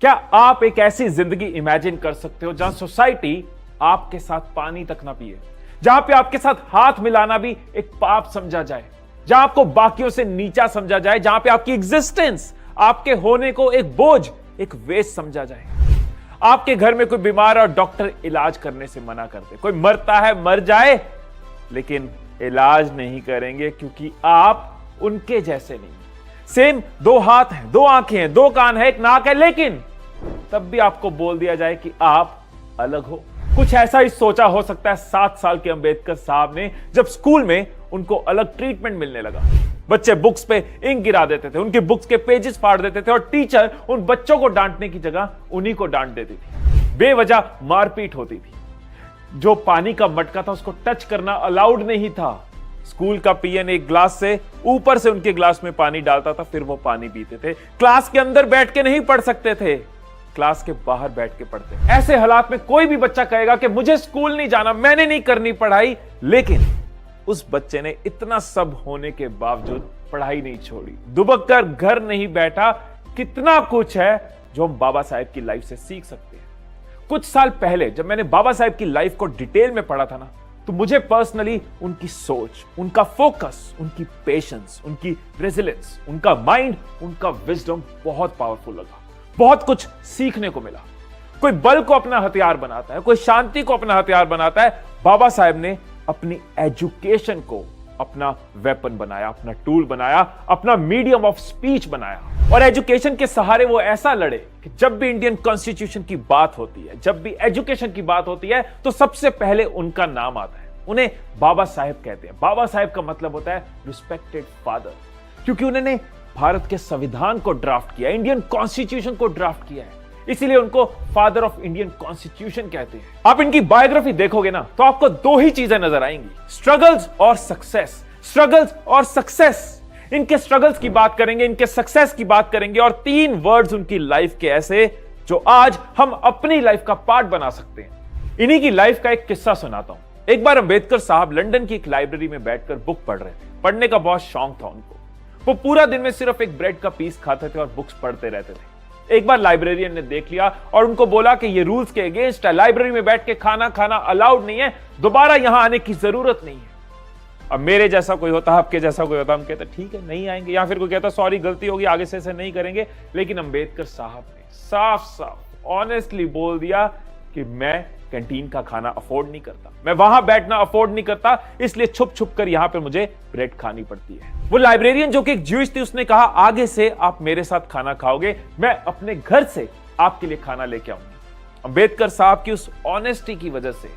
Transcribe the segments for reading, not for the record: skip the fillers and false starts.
क्या आप एक ऐसी जिंदगी इमेजिन कर सकते हो जहां सोसाइटी आपके साथ पानी तक ना पिए, जहां पे आपके साथ हाथ मिलाना भी एक पाप समझा जाए, जहां आपको बाकियों से नीचा समझा जाए, जहां पे आपकी एग्जिस्टेंस, आपके होने को एक बोझ, एक वेस्ट समझा जाए। आपके घर में कोई बीमार और डॉक्टर इलाज करने से मना करते, कोई मरता है मर जाए लेकिन इलाज नहीं करेंगे क्योंकि आप उनके जैसे नहीं। सेम दो हाथ हैं, दो आंखें हैं, दो कान है, एक नाक है, लेकिन तब भी आपको बोल दिया जाए कि आप अलग हो। कुछ ऐसा ही सोचा हो सकता है 7 साल के अंबेडकर साहब ने, जब स्कूल में उनको अलग ट्रीटमेंट मिलने लगा। बच्चे बुक्स पे इंक गिरा देते थे, उनकी बुक्स के पेजेस फाड़ देते थे और टीचर उन बच्चों को डांटने की जगह उन्हीं को डांट देती थी। बेवजह मारपीट होती थी। जो पानी का मटका था उसको टच करना अलाउड नहीं था। स्कूल का पीएन एक ग्लास से ऊपर से उनके ग्लास में पानी डालता था, फिर वो पानी पीते थे। क्लास के अंदर बैठ के नहीं पढ़ सकते थे, क्लास के बाहर बैठ के पढ़ते। ऐसे हालात में कोई भी बच्चा कहेगा कि मुझे स्कूल नहीं जाना, मैंने नहीं करनी पढ़ाई, लेकिन उस बच्चे ने इतना सब होने के बावजूद पढ़ाई नहीं छोड़ी, दुबक कर घर नहीं बैठा। कितना कुछ है जो हम बाबा साहेब की लाइफ से सीख सकते हैं। कुछ साल पहले जब मैंने बाबा साहेब की लाइफ को डिटेल में पढ़ा था ना, तो मुझे पर्सनली उनकी सोच, उनका फोकस, उनकी पेशेंस, उनकी रेजिलेंस, उनका माइंड, उनका विजडम बहुत पावरफुल लगा। बहुत कुछ सीखने को मिला। कोई बल को अपना हथियार बनाता है, कोई शांति को अपना हथियार बनाता है। बाबा साहेब ने अपनी एजुकेशन को अपना वेपन बनाया, अपना टूल बनाया, अपना मीडियम ऑफ स्पीच बनाया। और एजुकेशन के सहारे वो ऐसा लड़े कि जब भी इंडियन कॉन्स्टिट्यूशन की बात होती है, जब भी एजुकेशन की बात होती है, तो सबसे पहले उनका नाम आता है। उन्हें बाबा साहेब कहते हैं। बाबा साहेब का मतलब होता है रिस्पेक्टेड फादर, क्योंकि उन्होंने भारत के संविधान को ड्राफ्ट किया, इंडियन कॉन्स्टिट्यूशन को ड्राफ्ट किया है, इसीलिए उनको फादर ऑफ इंडियन कॉन्स्टिट्यूशन कहते हैं। आप इनकी बायोग्राफी देखोगे ना, तो आपको दो ही चीजें नजर आएंगी, स्ट्रगल्स और सक्सेस। स्ट्रगल्स और सक्सेस। इनके स्ट्रगल्स की बात करेंगे, इनके सक्सेस की बात करेंगे, और 3 वर्ड्स उनकी लाइफ के ऐसे जो आज हम अपनी लाइफ का पार्ट बना सकते हैं। इन्हीं की लाइफ का एक किस्सा सुनाता हूं। एक बार अंबेडकर साहब लंदन की एक लाइब्रेरी में बैठकर बुक पढ़ रहे थे। पढ़ने का बहुत शौक था उनको। वो पूरा दिन में सिर्फ एक ब्रेड का पीस खाते थे और बुक्स पढ़ते रहते थे। एक बार लाइब्रेरियन ने देख लिया और उनको बोला कि ये रूल्स के अगेंस्ट है, लाइब्रेरी में बैठ के खाना खाना अलाउड नहीं है, दोबारा यहां आने की जरूरत नहीं है। अब मेरे जैसा कोई होता, आपके जैसा कोई होता, हम कहते ठीक है नहीं आएंगे, या फिर कोई कहता सॉरी गलती होगी, आगे से ऐसे नहीं करेंगे। लेकिन अंबेडकर साहब ने साफ साफ ऑनेस्टली बोल दिया कि मैं कैंटीन का खाना अफोर्ड नहीं करता, मैं वहां बैठना अफोर्ड नहीं करता, इसलिए छुप छुप कर यहां पे मुझे ब्रेड खानी पड़ती है। वो लाइब्रेरियन जो कि एक ज्यूइश थी, उसने कहा आगे से आप मेरे साथ खाना खाओगे, मैं अपने घर से आपके लिए खाना लेके आऊंगी। अंबेडकर साहब की उस ऑनेस्टी की वजह से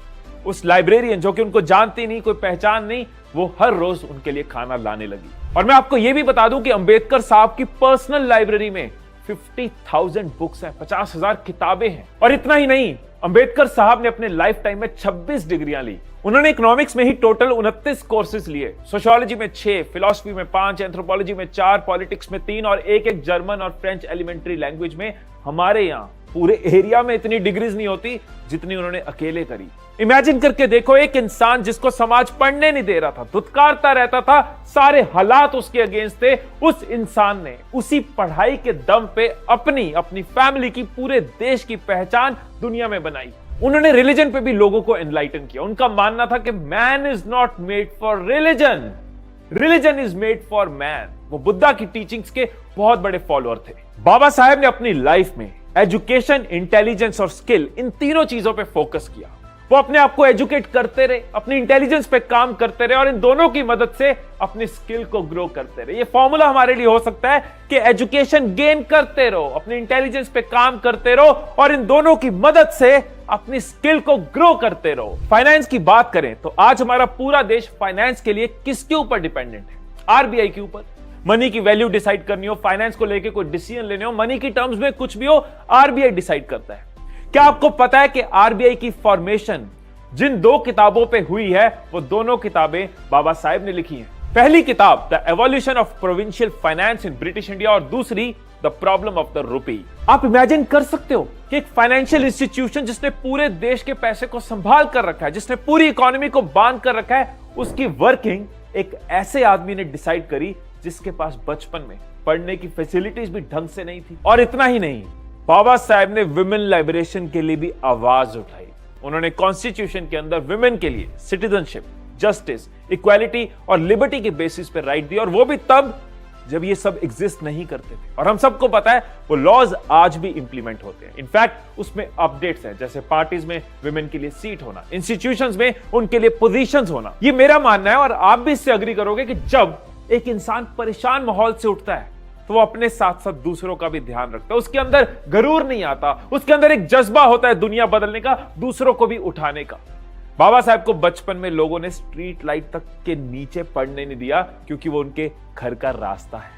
उस लाइब्रेरियन जो कि उनको जानती नहीं, कोई पहचान नहीं, वो हर रोज उनके लिए खाना लाने लगी। और मैं आपको यह भी बता दूं कि अंबेडकर साहब की पर्सनल लाइब्रेरी में 50,000 बुक्स हैं, 50,000 किताबें हैं। और इतना ही नहीं, अंबेडकर साहब ने अपने लाइफ टाइम में 26 डिग्रियां ली। उन्होंने इकोनॉमिक्स में ही टोटल 29 कोर्सेज लिए, सोशियोलॉजी में 6, फिलॉसफी में 5, एंथ्रोपोलॉजी में 4, पॉलिटिक्स में 3 और एक जर्मन और फ्रेंच एलिमेंट्री लैंग्वेज में। हमारे यहां पूरे एरिया में इतनी डिग्रीज नहीं होती जितनी उन्होंने अकेले करी। इमेजिन करके देखो, एक इंसान जिसको समाज पढ़ने नहीं दे रहा था, धुतकारता रहता था, सारे हालात उसके अगेंस्ट थे, उस इंसान ने उसी पढ़ाई के दम पे अपनी फैमिली की, पूरे देश की पहचान दुनिया में बनाई। उन्होंने रिलीजन पे भी लोगों को एनलाइटन किया। उनका मानना था कि man is not made for religion, religion is made for man. वो बुद्धा की टीचिंग्स के बहुत बड़े फॉलोअर थे। बाबा साहेब ने अपनी लाइफ में एजुकेशन, इंटेलिजेंस और स्किल, इन तीनों चीजों पे फोकस किया। वो अपने आप को एजुकेट करते रहे, अपनी इंटेलिजेंस पे काम करते रहे और इन दोनों की मदद से अपनी स्किल को ग्रो करते रहे। ये फॉर्मूला हमारे लिए हो सकता है कि एजुकेशन गेन करते रहो, अपनी इंटेलिजेंस पे काम करते रहो और इन दोनों की मदद से अपनी स्किल को ग्रो करते रहो। फाइनेंस की बात करें तो आज हमारा पूरा देश फाइनेंस के लिए किसके ऊपर डिपेंडेंट है? आरबीआई के ऊपर। मनी की वैल्यू डिसाइड करनी हो, फाइनेंस को लेकर कोई डिसीजन लेने हो, मनी की टर्म्स में कुछ भी हो, आरबीआई डिसाइड करता है। क्या आपको पता है कि आरबीआई की फॉर्मेशन जिन 2 किताबों पे हुई है, वो दोनों किताबें बाबा साहेब ने लिखी हैं। पहली किताब the evolution of provincial finance in British India और दूसरी the problem of the rupee. आप इमेजिन कर सकते हो कि एक फाइनेंशियल इंस्टीट्यूशन जिसने पूरे देश के पैसे को संभाल कर रखा है, जिसने पूरी इकोनॉमी को बांध कर रखा है, उसकी वर्किंग एक ऐसे आदमी ने डिसाइड करी जिसके पास बचपन में पढ़ने की फैसिलिटीज भी ढंग से नहीं थी। और इतना ही नहीं, बाबा साहेब ने विमेन लिबरेशन के लिए भी आवाज उठाई। उन्होंने कॉन्स्टिट्यूशन के अंदर विमेन के लिए सिटीजनशिप, जस्टिस, इक्वालिटी और लिबर्टी के बेसिस पे राइट दिया, और वो भी तब जब ये सब एग्जिस्ट नहीं करते थे। और हम सबको पता है वो लॉज आज भी इंप्लीमेंट होते हैं। इनफैक्ट उसमें अपडेट्स हैं, जैसे पार्टीज में विमेन के लिए सीट होना, इंस्टीट्यूशंस में उनके लिए पोजीशंस होना। ये मेरा मानना है और आप भी इससे अग्री करोगे कि जब एक इंसान परेशान माहौल से उठता है तो वो अपने साथ साथ दूसरों का भी ध्यान रखता है। उसके अंदर गरूर नहीं आता, उसके अंदर एक जज्बा होता है दुनिया बदलने का, दूसरों को भी उठाने का। बाबा साहब को बचपन में लोगों ने स्ट्रीट लाइट तक के नीचे पढ़ने नहीं दिया, क्योंकि वो उनके घर का रास्ता है।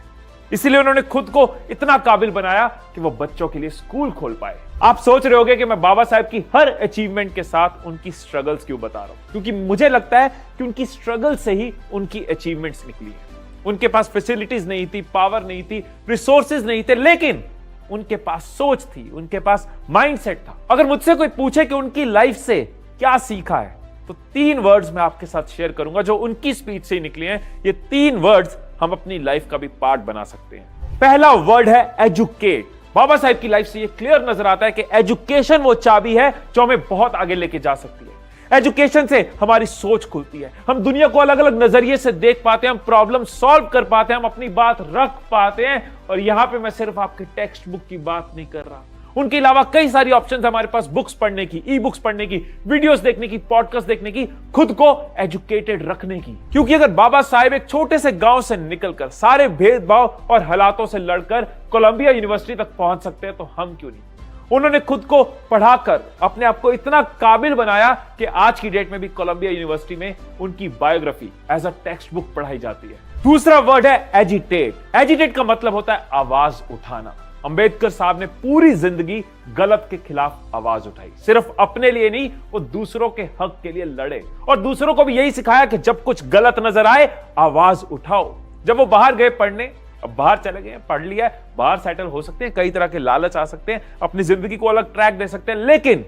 इसीलिए उन्होंने खुद को इतना काबिल बनाया कि वो बच्चों के लिए स्कूल खोल पाए। आप सोच रहे होंगे कि मैं बाबा साहब की हर अचीवमेंट के साथ उनकी स्ट्रगल्स क्यों बता रहा हूं, क्योंकि मुझे लगता है कि उनकी स्ट्रगल से ही उनकी अचीवमेंट्स निकली है। उनके पास फैसिलिटीज नहीं थी, पावर नहीं थी, रिसोर्सेज नहीं थे, लेकिन उनके पास सोच थी, उनके पास माइंडसेट था। अगर मुझसे कोई पूछे कि उनकी लाइफ से क्या सीखा है, तो 3 वर्ड्स मैं आपके साथ शेयर करूंगा जो उनकी स्पीच से ही निकले हैं। ये 3 वर्ड्स हम अपनी लाइफ का भी पार्ट बना सकते हैं। पहला वर्ड है एजुकेट। बाबा साहब की लाइफ से ये क्लियर नजर आता है कि एजुकेशन वो चाबी है जो हमें बहुत आगे लेके जा सकती है। एजुकेशन से हमारी सोच खुलती है, हम दुनिया को अलग अलग नजरिए से देख पाते हैं, हम प्रॉब्लम सॉल्व कर पाते हैं, हम अपनी बात रख पाते हैं। और यहां पे मैं सिर्फ आपके टेक्स्ट बुक की बात नहीं कर रहा, उनके अलावा कई सारी ऑप्शंस हमारे पास बुक्स पढ़ने की, ई बुक्स पढ़ने की, वीडियोस देखने की, पॉडकास्ट देखने की, खुद को एजुकेटेड रखने की। क्योंकि अगर बाबा साहेब एक छोटे से गांव से निकलकर सारे भेदभाव और हालातों से लड़कर कोलंबिया यूनिवर्सिटी तक पहुंच सकते हैं, तो हम क्यों नहीं। उन्होंने खुद को पढ़ाकर अपने आप को इतना काबिल बनाया कि आज की डेट में भी कोलंबिया यूनिवर्सिटी में उनकी biography as a textbook पढ़ाई जाती है। दूसरा वर्ड है एजिटेट। एजिटेट का मतलब होता है आवाज उठाना। अंबेडकर साहब ने पूरी जिंदगी गलत के खिलाफ आवाज उठाई, सिर्फ अपने लिए नहीं, वो दूसरों के हक के लिए लड़े और दूसरों को भी यही सिखाया कि जब कुछ गलत नजर आए आवाज उठाओ। जब वो बाहर गए पढ़ने, अब बाहर चले गए, पढ़ लिया है, बाहर सेटल हो सकते हैं, कई तरह के लालच आ सकते हैं, अपनी जिंदगी को अलग ट्रैक दे सकते हैं, लेकिन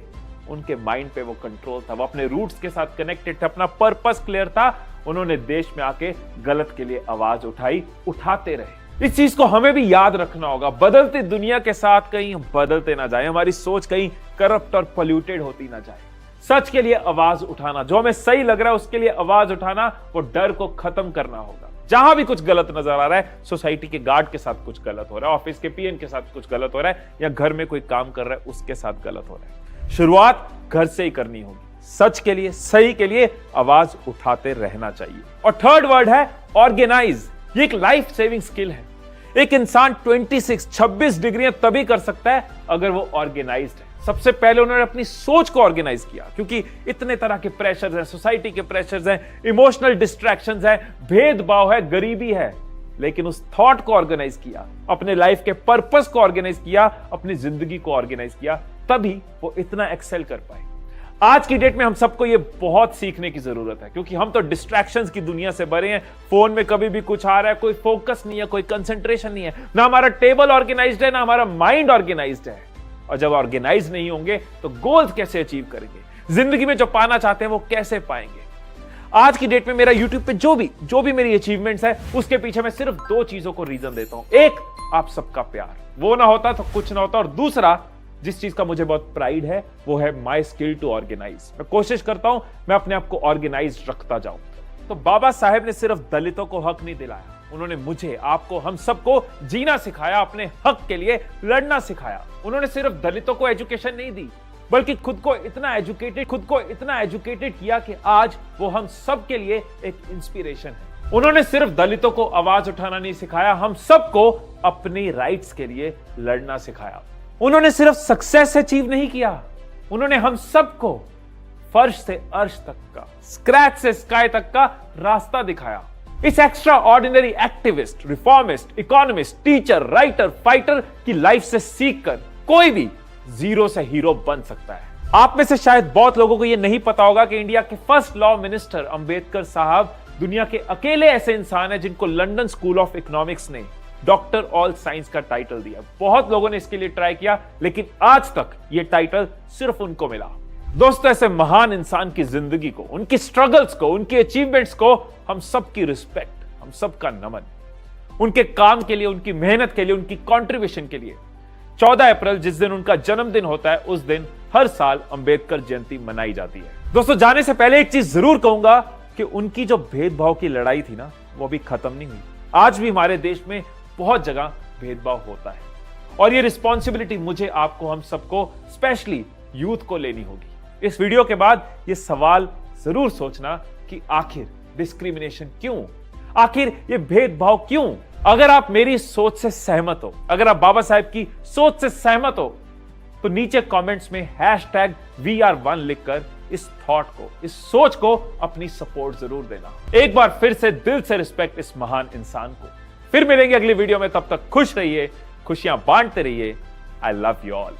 उनके माइंड पे वो कंट्रोल था, वो अपने रूट्स के साथ कनेक्टेड थे, अपना पर्पस क्लियर था। उन्होंने देश में आके गलत के लिए आवाज उठाई, उठाते रहे। इस चीज को हमें भी याद रखना होगा। बदलती दुनिया के साथ कहीं हम बदलते ना जाए, हमारी सोच कहीं करप्ट और पोल्यूटेड होती ना जाए। सच के लिए आवाज उठाना, जो हमें सही लग रहा है उसके लिए आवाज उठाना, वो डर को खत्म करना होगा। जहां भी कुछ गलत नजर आ रहा है, सोसाइटी के गार्ड के साथ कुछ गलत हो रहा है, ऑफिस के पीएन के साथ कुछ गलत हो रहा है, या घर में कोई काम कर रहा है उसके साथ गलत हो रहा है, शुरुआत घर से ही करनी होगी। सच के लिए, सही के लिए आवाज उठाते रहना चाहिए। और थर्ड वर्ड है ऑर्गेनाइज। ये एक लाइफ सेविंग स्किल है। एक इंसान 26 डिग्रियां तभी कर सकता है अगर वो ऑर्गेनाइज्ड है। सबसे पहले उन्होंने अपनी सोच को ऑर्गेनाइज किया, क्योंकि इतने तरह के प्रेशर्स हैं, सोसाइटी के प्रेशर्स हैं, इमोशनल डिस्ट्रैक्शंस हैं, भेदभाव है, गरीबी है, लेकिन उस थॉट को ऑर्गेनाइज किया, अपने लाइफ के पर्पस को ऑर्गेनाइज किया, अपनी जिंदगी को ऑर्गेनाइज किया, तभी वो इतना एक्सेल कर पाए। आज की डेट में हम सबको ये बहुत सीखने की जरूरत है, क्योंकि हम तो डिस्ट्रैक्शंस की दुनिया से भरे हैं। फोन में कभी भी कुछ आ रहा है, कोई फोकस नहीं है, कोई कंसंट्रेशन नहीं है, ना हमारा टेबल ऑर्गेनाइज्ड है, ना हमारा माइंड ऑर्गेनाइज्ड है। और जब ऑर्गेनाइज नहीं होंगे तो गोल्स कैसे अचीव करेंगे, जिंदगी में जो पाना चाहते हैं वो कैसे पाएंगे। आज की डेट में मेरा यूट्यूब पे जो भी मेरी अचीवमेंट्स है, उसके पीछे मैं सिर्फ 2 चीजों को रीजन देता हूं। एक, आप सबका प्यार, वो ना होता तो कुछ ना होता। और दूसरा, जिस चीज का मुझे बहुत प्राइड है, वो है माई स्किल टू ऑर्गेनाइज। मैं कोशिश करता हूं मैं अपने आप को ऑर्गेनाइज रखता जाऊं। तो बाबा साहेब ने सिर्फ दलितों को हक नहीं दिलाया, उन्होंने मुझे, आपको, हम सबको जीना सिखाया, अपने हक के लिए लड़ना सिखाया। उन्होंने सिर्फ दलितों को एजुकेशन नहीं दी, बल्कि खुद को इतना एजुकेटेड किया कि आज वो हम सब के लिए एक इंस्पिरेशन है। उन्होंने सिर्फ दलितों को आवाज उठाना नहीं सिखाया, हम सबको अपनी राइट्स के लिए लड़ना सिखाया। उन्होंने सिर्फ सक्सेस अचीव नहीं किया, उन्होंने हम सबको फर्श से अर्श तक का, स्क्रैच से स्काई तक का रास्ता दिखाया। इस extra ordinary activist, reformist, economist, teacher, writer, fighter की लाइफ से सीखकर कोई भी जीरो से हीरो बन सकता है। आप में से शायद बहुत लोगों को यह नहीं पता होगा कि इंडिया के फर्स्ट लॉ मिनिस्टर अंबेडकर साहब दुनिया के अकेले ऐसे इंसान हैं जिनको लंदन स्कूल ऑफ इकोनॉमिक्स ने डॉक्टर ऑल साइंस का टाइटल दिया। बहुत लोगों ने इसके लिए ट्राई किया, लेकिन आज तक यह टाइटल सिर्फ उनको मिला। दोस्तों, ऐसे महान इंसान की जिंदगी को, उनकी स्ट्रगल्स को, उनकी अचीवमेंट्स को हम सबकी रिस्पेक्ट, हम सबका नमन। उनके काम के लिए, उनकी मेहनत के लिए, उनकी कंट्रीब्यूशन के लिए 14 अप्रैल जिस दिन उनका जन्मदिन होता है, उस दिन हर साल अंबेडकर जयंती मनाई जाती है। दोस्तों, जाने से पहले एक चीज जरूर कहूंगा कि उनकी जो भेदभाव की लड़ाई थी ना, वो अभी खत्म नहीं हुई। आज भी हमारे देश में बहुत जगह भेदभाव होता है और ये रिस्पॉन्सिबिलिटी मुझे, आपको, हम सबको, स्पेशली यूथ को लेनी होगी। इस वीडियो के बाद ये सवाल जरूर सोचना कि आखिर डिस्क्रिमिनेशन क्यों, आखिर ये भेदभाव क्यों? अगर आप मेरी सोच से सहमत हो, अगर आप बाबा साहेब की सोच से सहमत हो, तो नीचे कमेंट्स में #WeAre1 लिखकर इस थॉट को, इस सोच को अपनी सपोर्ट जरूर देना। एक बार फिर से दिल से रिस्पेक्ट इस महान इंसान को। फिर मिलेंगे अगली वीडियो में, तब तक खुश रहिए, खुशियां बांटते रहिए। I love you all.